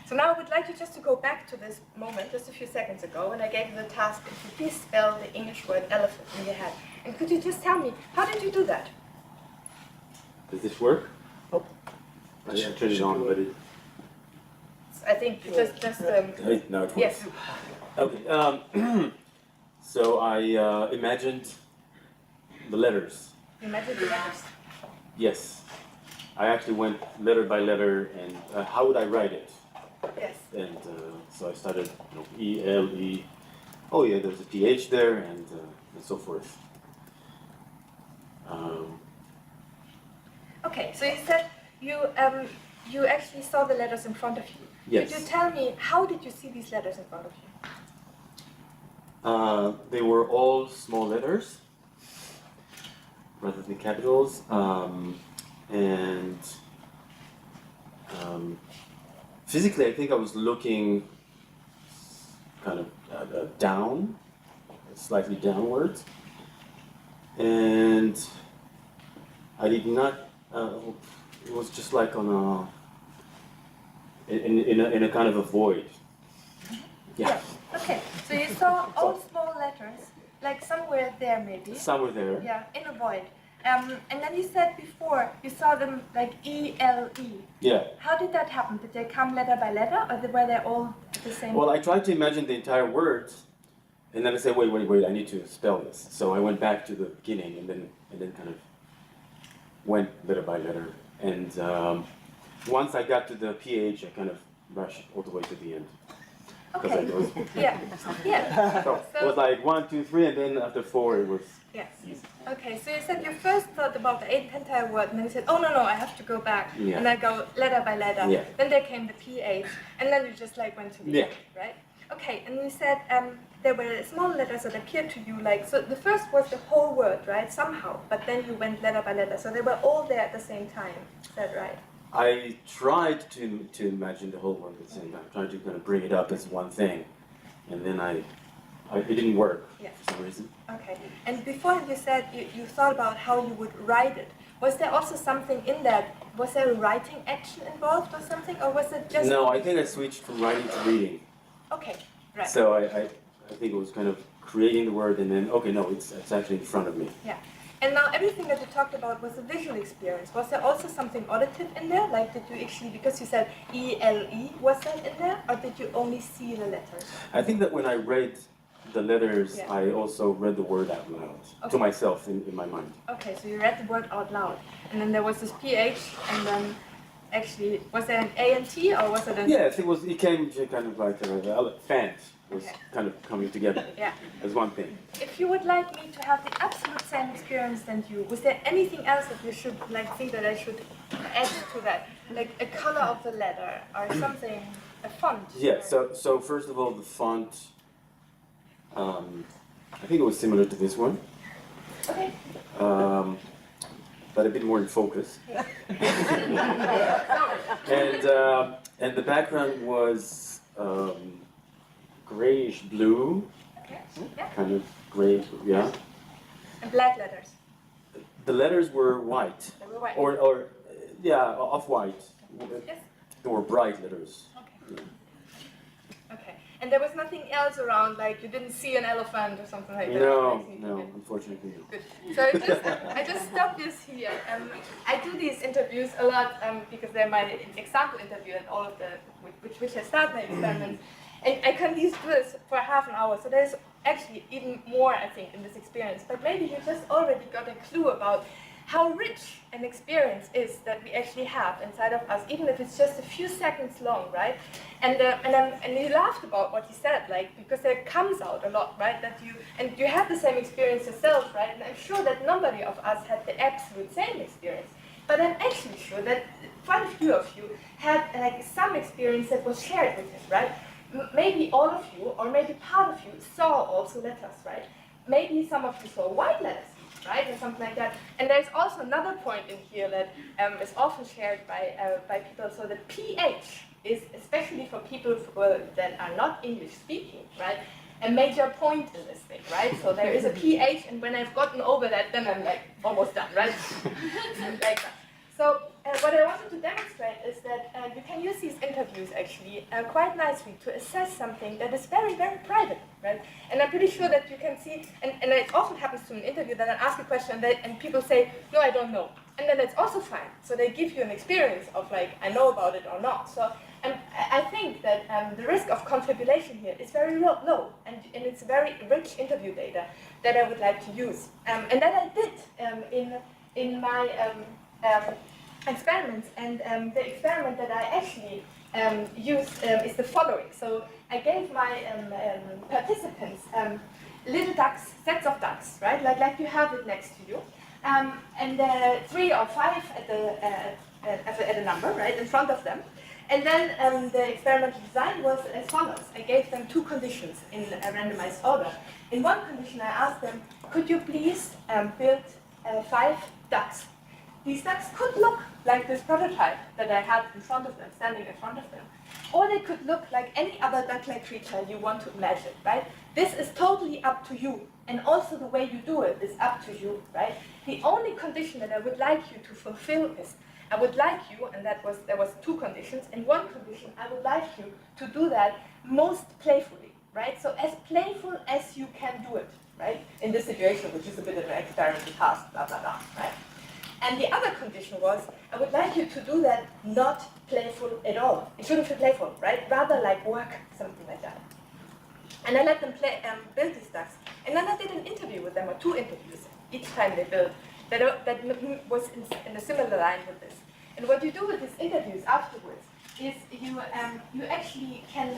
D: So now I would like you just to go back to this moment, just a few seconds ago, when I gave you the task to please spell the English word elephant in your head. And could you just tell me, how did you do that?
C: Does this work?
B: Oh.
C: I turned it on, but it...
D: I think just
C: Hey, now it works.
D: yes.
C: Okay. So I imagined the letters.
D: Imagine the letters.
C: Yes. I actually went letter by letter, and how would I write it?
D: Yes.
C: And so I started, E, L, E. Oh yeah, there's a PH there, and so forth.
D: Okay, so you said you actually saw the letters in front of you.
C: Yes.
D: Could you tell me, how did you see these letters in front of you?
C: They were all small letters, rather than capitals, and physically I think I was looking kind of down, slightly downwards, and I did not, it was just like on in a kind of a void. Yeah.
D: Okay, so you saw all small letters, like somewhere there maybe.
C: Somewhere there.
D: Yeah, in a void. And then you said before you saw them like E-L-E.
C: Yeah.
D: How did that happen? Did they come letter by letter, or were they all the same?
C: Well, I tried to imagine the entire words, and then I said, wait, I need to spell this. So I went back to the beginning, and then kind of went letter by letter. And once I got to the PH, I kind of rushed all the way to the end.
D: Okay.
C: It was,
D: Yeah. Yeah.
C: so it was like 1, 2, 3, and then after 4 it was
D: Yes.
C: easy.
D: Okay, so you said you first thought about the entire word, and then you said, oh no, I have to go back,
C: Yeah.
D: and I go letter by letter.
C: Yeah.
D: Then there came the PH, and then you just like went to the
C: Yeah.
D: end, right? Okay, and you said there were small letters that appeared to you, like, so the first was the whole word, right, somehow, but then you went letter by letter, so they were all there at the same time, is that right?
C: I tried to imagine the whole one at the same time, tried to kind of bring it up as one thing, and then it didn't work
D: Yeah.
C: for some reason.
D: Okay, and before you said you thought about how you would write it. Was there also something in that? Was there a writing action involved or something, or was it just?
C: No, I think I switched from writing to reading.
D: Okay, right.
C: So I think it was kind of creating the word, and then, okay, no, it's actually in front of me.
D: Yeah. And now everything that you talked about was a visual experience. Was there also something auditive in there? Like, did you actually, because you said E-L-E, was that in there? Or did you only see the letters?
C: I think that when I read the letters,
D: Yeah.
C: I also read the word out loud to myself in my mind.
D: Okay, so you read the word out loud. And then there was this PH, and then actually, was there an A and T, or was it an...
C: Yes, it came kind of like an elephant was
D: Okay.
C: kind of coming together
D: Yeah.
C: as one thing.
D: If you would like me to have the absolute same experience than you, was there anything else that you should think that I should add to that? Like a color of the letter or something, a font?
C: Yeah, so first of all, the font, I think it was similar to this one,
D: Okay.
C: but a bit more in focus. And the background was grayish blue,
D: Okay. Yeah.
C: kind of gray, yeah.
D: And black letters.
C: The letters were white,
D: They were white.
C: or yeah, off-white.
D: Yes.
C: They were bright letters.
D: Okay. Okay. And there was nothing else around, like you didn't see an elephant or something like that?
C: No,
D: Like,
C: no, unfortunately no.
D: Good. So I just stopped this here. I do these interviews a lot because they're my example interview and all of the which I start my experiments. And I can do this for half an hour. So there's actually even more, I think, in this experience. But maybe you just already got a clue about how rich an experience is that we actually have inside of us, even if it's just a few seconds long, right? And you laughed about what he said, like, because it comes out a lot, right? That you had the same experience yourself, right? And I'm sure that nobody of us had the absolute same experience. But I'm actually sure that quite a few of you had like some experience that was shared with him, right? Maybe all of you, or maybe part of you, saw also letters, right? Maybe some of you saw white letters, right, or something like that. And there's also another point in here that is often shared by people. So the PH is, especially for people that are not English speaking, right, a major point in this thing, right? So there is a PH, and when I've gotten over that, then I'm like almost done, right? Like that. So what I wanted to demonstrate is that you can use these interviews actually quite nicely to assess something that is very, very private, right? And I'm pretty sure that you can see, and it often happens to an interview that I ask a question and people say, no, I don't know. And then it's also fine. So they give you an experience of like, I know about it or not. So I think that the risk of confabulation here is very low, and it's very rich interview data that I would like to use. And that I did in my experiments, and the experiment that I actually used is the following. So I gave my participants little ducks, sets of ducks, right? Like you have it next to you, and 3 or 5 at a number, right, in front of them. And then the experimental design was as follows. I gave them 2 conditions in a randomized order. In one condition, I asked them, could you please build 5 ducks? These ducks could look like this prototype that I had in front of them, standing in front of them. Or they could look like any other duck-like creature you want to imagine, right? This is totally up to you. And also the way you do it is up to you, right? The only condition that I would like you to fulfill is, I would like you, and there was 2 conditions. In one condition, I would like you to do that most playfully, right? So as playful as you can do it, right? In this situation, which is a bit of an experimental task, blah, blah, blah, right? And the other condition was, I would like you to do that not playful at all. It shouldn't be playful, right? Rather like work, something like that. And I let them build these ducks. And then I did an interview with them, or 2 interviews, each time they built, that was in a similar line with this. And what you do with these interviews afterwards is you actually can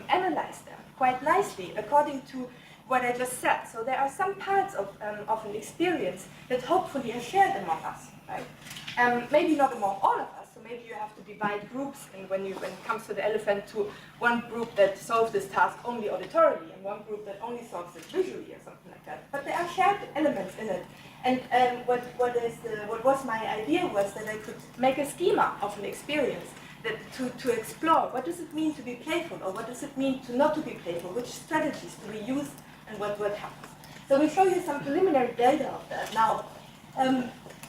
D: analyze them quite nicely according to what I just said. So there are some parts of an experience that hopefully are shared among us, right? Maybe not among all of us, so maybe you have to divide groups, and when it comes to the elephant, to one group that solves this task only auditorily, and one group that only solves it visually, or something like that. But there are shared elements in it. And what was my idea was that I could make a schema of an experience that to explore what does it mean to be playful, or what does it mean to not to be playful, which strategies do we use, and what happens. So we show you some preliminary data of that now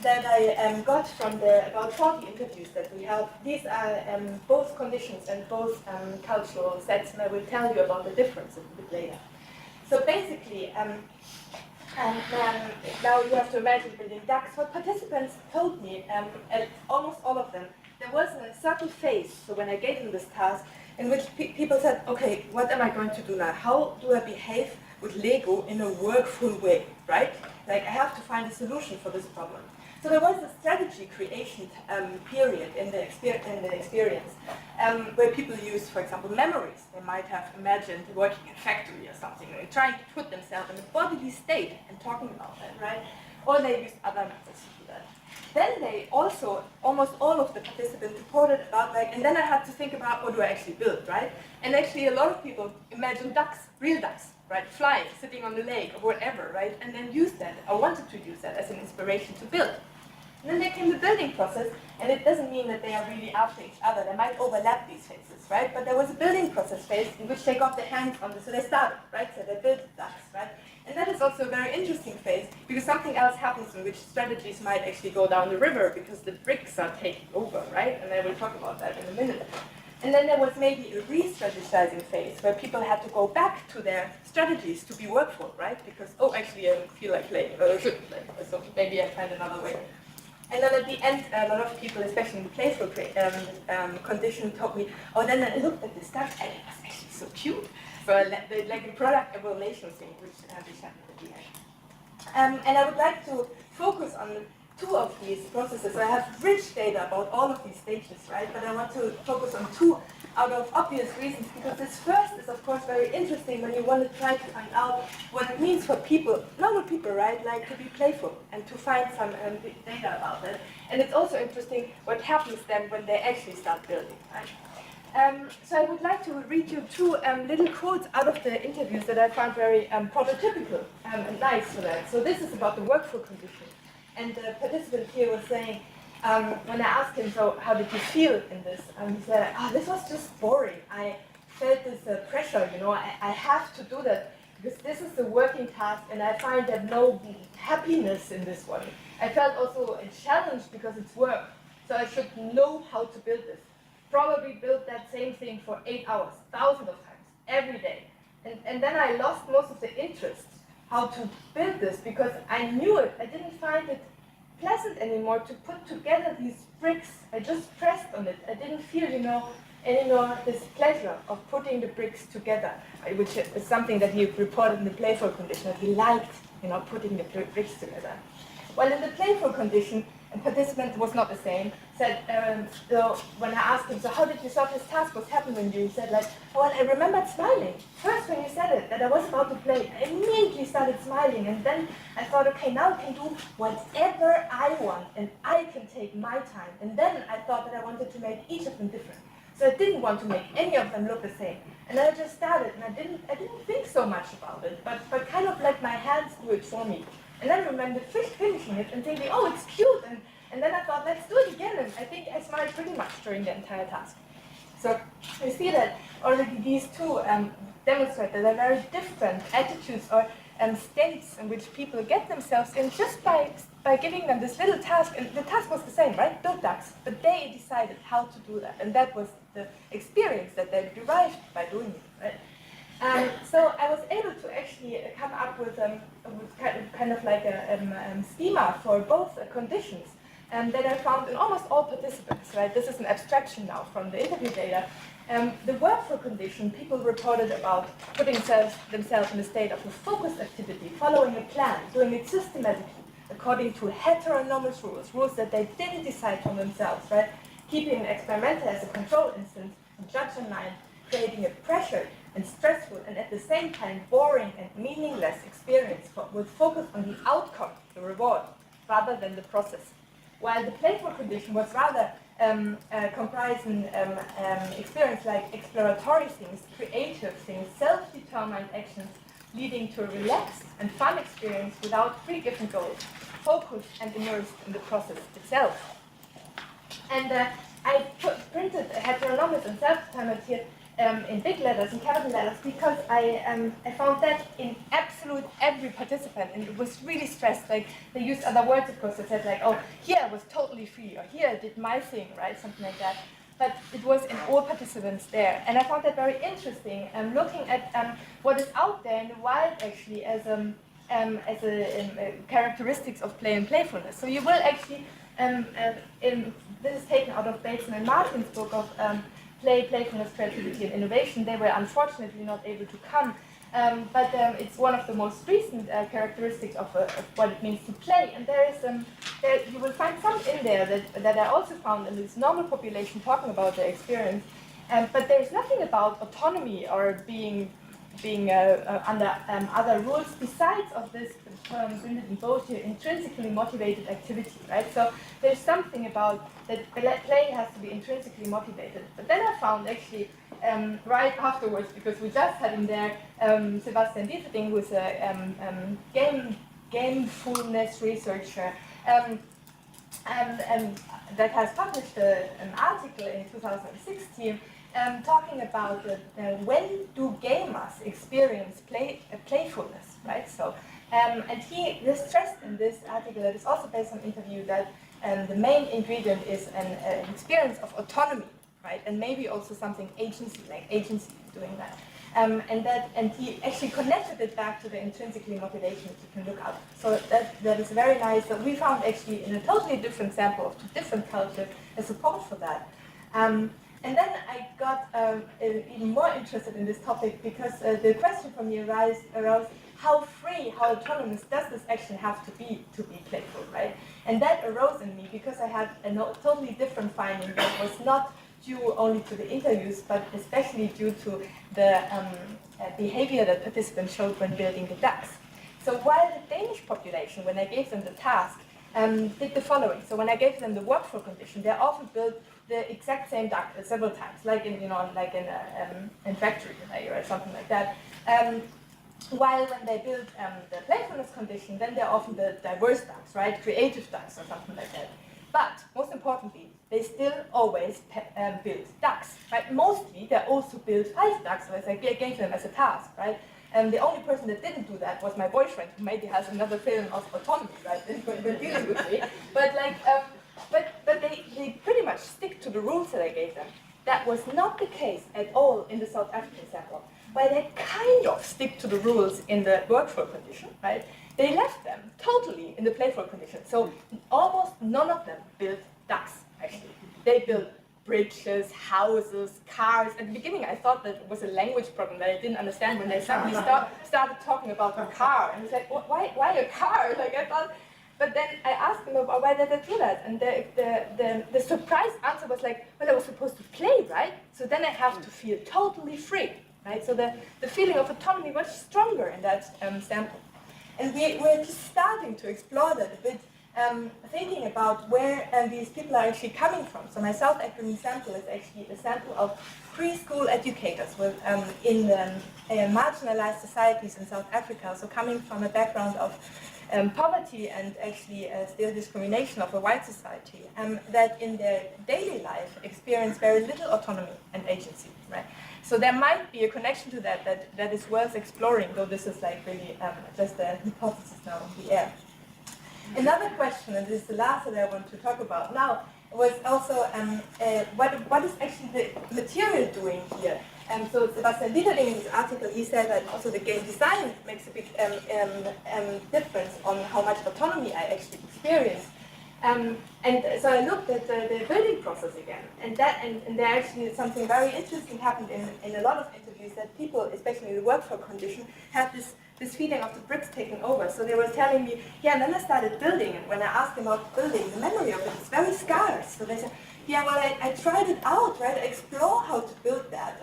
D: that I got from the about 40 interviews that we have. These are both conditions and both cultural sets, and I will tell you about the difference a bit later. So basically, now you have to imagine building ducks. What participants told me, almost all of them, there was a certain phase, so when I gave them this task, in which people said, okay, what am I going to do now? How do I behave with Lego in a workful way, right? Like, I have to find a solution for this problem. So there was a strategy creation period in the experience where people used, for example, memories. They might have imagined working in a factory or something, and trying to put themselves in a bodily state and talking about that, right? Or they used other methods to do that. Then they also, almost all of the participants reported about like, and then I had to think about what do I actually build, right? And actually a lot of people imagine ducks, real ducks, right? Flying, sitting on the lake or whatever, right? And then use that, or wanted to use that as an inspiration to build. And then there came the building process, and it doesn't mean that they are really after each other. They might overlap these phases, right? But there was a building process phase in which they got their hands on this, so they started, right? So they built ducks, right? And that is also a very interesting phase, because something else happens in which strategies might actually go down the river, because the bricks are taking over, right? And I will talk about that in a minute. And then there was maybe a re-strategizing phase, where people had to go back to their strategies to be workful, right? Because, oh, actually I don't feel like playing, or I shouldn't play, so maybe I find another way. And then at the end, a lot of people, especially in the playful condition, told me, oh, then I looked at this duck, and it was actually so cute. So like a product evaluation thing, which happened at the end. And I would like to focus on 2 of these processes. So I have rich data about all of these stages, right? But I want to focus on 2 out of obvious reasons, because this first is, of course, very interesting when you want to try to find out what it means for people, normal people, right? Like to be playful and to find some data about it. And it's also interesting what happens then when they actually start building, right? So I would like to read you 2 little quotes out of the interviews that I found very prototypical and nice for that. So this is about the workful condition. And the participant here was saying, when I asked him, so how did you feel in this? He said, oh, this was just boring. I felt this pressure, you know, I have to do that because this is the working task, and I find that no happiness in this one. I felt also challenged because it's work, so I should know how to build this. Probably build that same thing for 8 hours, thousands of times, every day. And then I lost most of the interest how to build this, because I knew it. I didn't find it pleasant anymore to put together these bricks. I just pressed on it. I didn't feel, anymore this pleasure of putting the bricks together, which is something that he reported in the Playful condition, that he liked, putting the bricks together. Well, in the Playful condition, a participant was not the same, said, so when I asked him, so how did you solve this task, what happened when you, he said like, well, I remembered smiling. First when you said it, that I was about to play, I immediately started smiling, and then I thought, okay, now I can do whatever I want, and I can take my time. And then I thought that I wanted to make each of them different. So I didn't want to make any of them look the same. And then I just started, and I didn't think so much about it, but kind of let my hands do it for me. And then I remember finishing it and thinking, oh, it's cute. And then I thought, let's do it again. And I think I smiled pretty much during the entire task. So you see that already these two demonstrate that there are very different attitudes or states in which people get themselves in just by giving them this little task. And the task was the same, right? Build ducks. But they decided how to do that. And that was the experience that they derived by doing it, right? So I was able to actually come up with kind of like a schema for both conditions that I found in almost all participants. Right, this is an abstraction now from the interview data. The workflow condition, people reported about putting themselves in a state of a focused activity, following a plan, doing it systematically, according to heteronomous rules that they didn't decide for themselves. Right, keeping an experimenter as a control instance, a judge in mind, creating a pressured and stressful and at the same time boring and meaningless experience with focus on the outcome, the reward, rather than the process. While the playful condition was rather comprising experience like exploratory things, creative things, self-determined actions leading to a relaxed and fun experience without pre-given goals, focused and immersed in the process itself. And I printed heteronomous and self-determined here in big letters, in capital letters, because I found that in absolute every participant, and it was really stressed. Like, they used other words, of course, that said like, oh, here I was totally free, or here I did my thing, right, something like that. But it was in all participants there, and I found that very interesting. Looking at what is out there in the wild, actually, as characteristics of play and playfulness. So you will actually, this is taken out of Bateson and Martin's book of Play, Playfulness, Creativity, and Innovation. They were unfortunately not able to come, but it's one of the most recent characteristics of what it means to play. And there is, you will find some in there that I also found in this normal population talking about their experience. But there is nothing about autonomy or being under other rules besides of this term in both here, intrinsically motivated activity, right? So there's something about that play has to be intrinsically motivated. But then I found actually right afterwards, because we just had in there Sebastian Dieterding, who's a gamefulness researcher, and that has published an article in 2016 talking about when do gamers experience playfulness, right? So, and he stressed in this article that is also based on interview that the main ingredient is an experience of autonomy, right? And maybe also something agency, like agency doing that. And he actually connected it back to the intrinsically motivation that you can look up. So that is very nice. That we found actually in a totally different sample of two different cultures a support for that. And then I got even more interested in this topic because the question from me arose how free, how autonomous does this action have to be playful, right? And that arose in me because I had a totally different finding that was not due only to the interviews, but especially due to the behavior that participants showed when building the ducks. So while the Danish population, when I gave them the task, did the following. So when I gave them the workflow condition, they often built the exact same duck several times, like in in factory or something like that. While when they build the playfulness condition, then they often build diverse ducks, right, creative ducks or something like that. But most importantly, they still always build ducks, right? Mostly they also build 5 ducks, as I gave them as a task, right? And the only person that didn't do that was my boyfriend, who maybe has another feeling of autonomy, right, when dealing with me. But like, but they pretty much stick to the rules that I gave them. That was not the case at all in the South African sample. While they kind of stick to the rules in the workflow condition, right, they left them totally in the playful condition. So almost none of them built ducks, actually. They built bridges, houses, cars. At the beginning, I thought that it was a language problem that I didn't understand when they suddenly started talking about a car. And I was like, why a car? Like I thought. But then I asked them about why did they do that, and the surprise answer was like, well, I was supposed to play, right? So then I have to feel totally free, right? So the feeling of autonomy was stronger in that sample. And we're just starting to explore that a bit, thinking about where these people are actually coming from. So my South African sample is actually a sample of preschool educators in marginalized societies in South Africa, so coming from a background of poverty and actually still discrimination of a white society, that in their daily life experience very little autonomy and agency, right? So there might be a connection to that is worth exploring, though this is like really just a hypothesis now in the air. Another question, and this is the last that I want to talk about now, was also what is actually the material doing here? So Sebastian Liederling in his article, he said that also the game design makes a big difference on how much autonomy I actually experience. And so I looked at the building process again, and there actually something very interesting happened in a lot of interviews, that people, especially in the workflow condition, have this feeling of the bricks taking over. So they were telling me, yeah, and then I started building, and when I asked them about building, the memory of it is very scarce. So they said, yeah, well, I tried it out, right? I explore how to build that,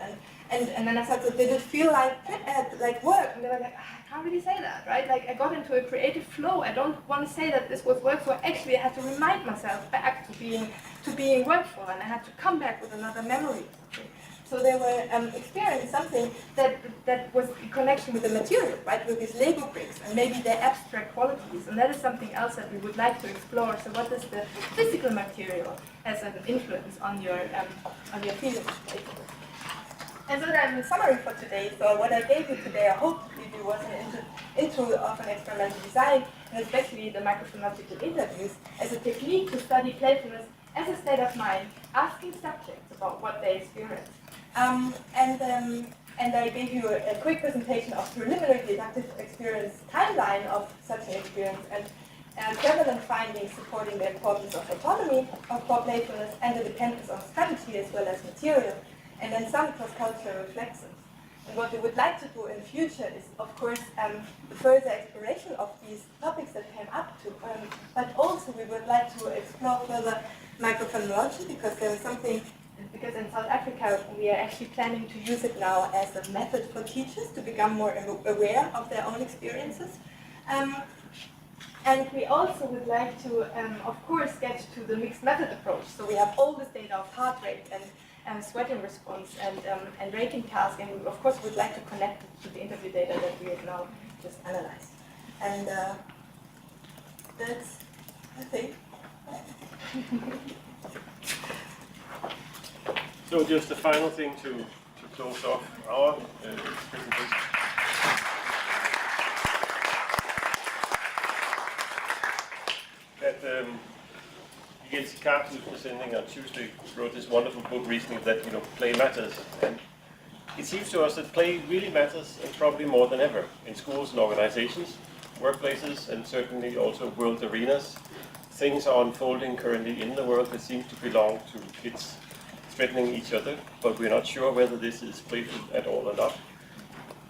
D: and then I said, so did it feel like work? And they were like, I can't really say that, right? Like I got into a creative flow. I don't want to say that this was work, so actually I had to remind myself back to being workful, and I had to come back with another memory or something. So they were experiencing something that was in connection with the material, right, with these Lego bricks, and maybe their abstract qualities, and that is something else that we would like to explore. So what does the physical material as an influence on your feelings? And so then the summary for today, so what I gave you today, I hope to give you was an intro of an experimental design, and especially the microphonological interviews, as a technique to study playfulness as a state of mind, asking subjects about what they experience. And I gave you a quick presentation of preliminary deductive experience timeline of such an experience, and prevalent findings supporting the importance of autonomy for playfulness and the dependence on strategy as well as material, and then some cross-cultural reflections. And what we would like to do in the future is, of course, the further exploration of these topics that came up to, but also we would like to explore further microphonology, because there is something, because in South Africa we are actually planning to use it now as a method for teachers to become more aware of their own experiences. And we also would like to, of course, get to the mixed method approach. So we have all this data of heart rate and sweating response and rating task, and we, of course, would like to connect it to the interview data that we have now just analyzed. And that's, I think.
A: So just the final thing to close off our presentation. That Jens Karp, who's presenting on Tuesday, wrote this wonderful book recently that play matters, and it seems to us that play really matters, and probably more than ever, in schools and organizations, workplaces, and certainly also world arenas. Things are unfolding currently in the world that seem to belong to kids threatening each other, but we're not sure whether this is playful at all or not.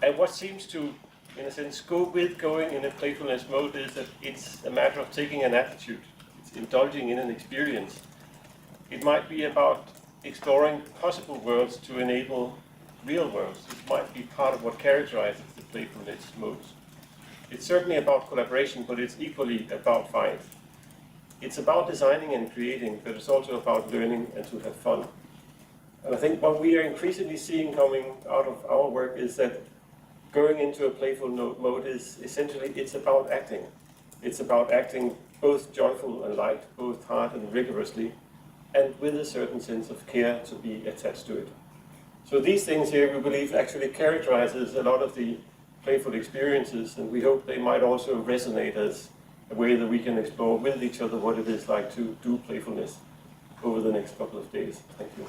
A: And what seems to, in a sense, go with going in a playfulness mode is that it's a matter of taking an attitude. It's indulging in an experience. It might be about exploring possible worlds to enable real worlds. It might be part of what characterizes the playfulness modes. It's certainly about collaboration, but it's equally about fight. It's about designing and creating, but it's also about learning and to have fun. And I think what we are increasingly seeing coming out of our work is that going into a playful mode is essentially, it's about acting. It's about acting both joyful and light, both hard and rigorously, and with a certain sense of care to be attached to it. So these things here, we believe, actually characterizes a lot of the playful experiences, and we hope they might also resonate as a way that we can explore with each other what it is like to do playfulness over the next couple of days. Thank you.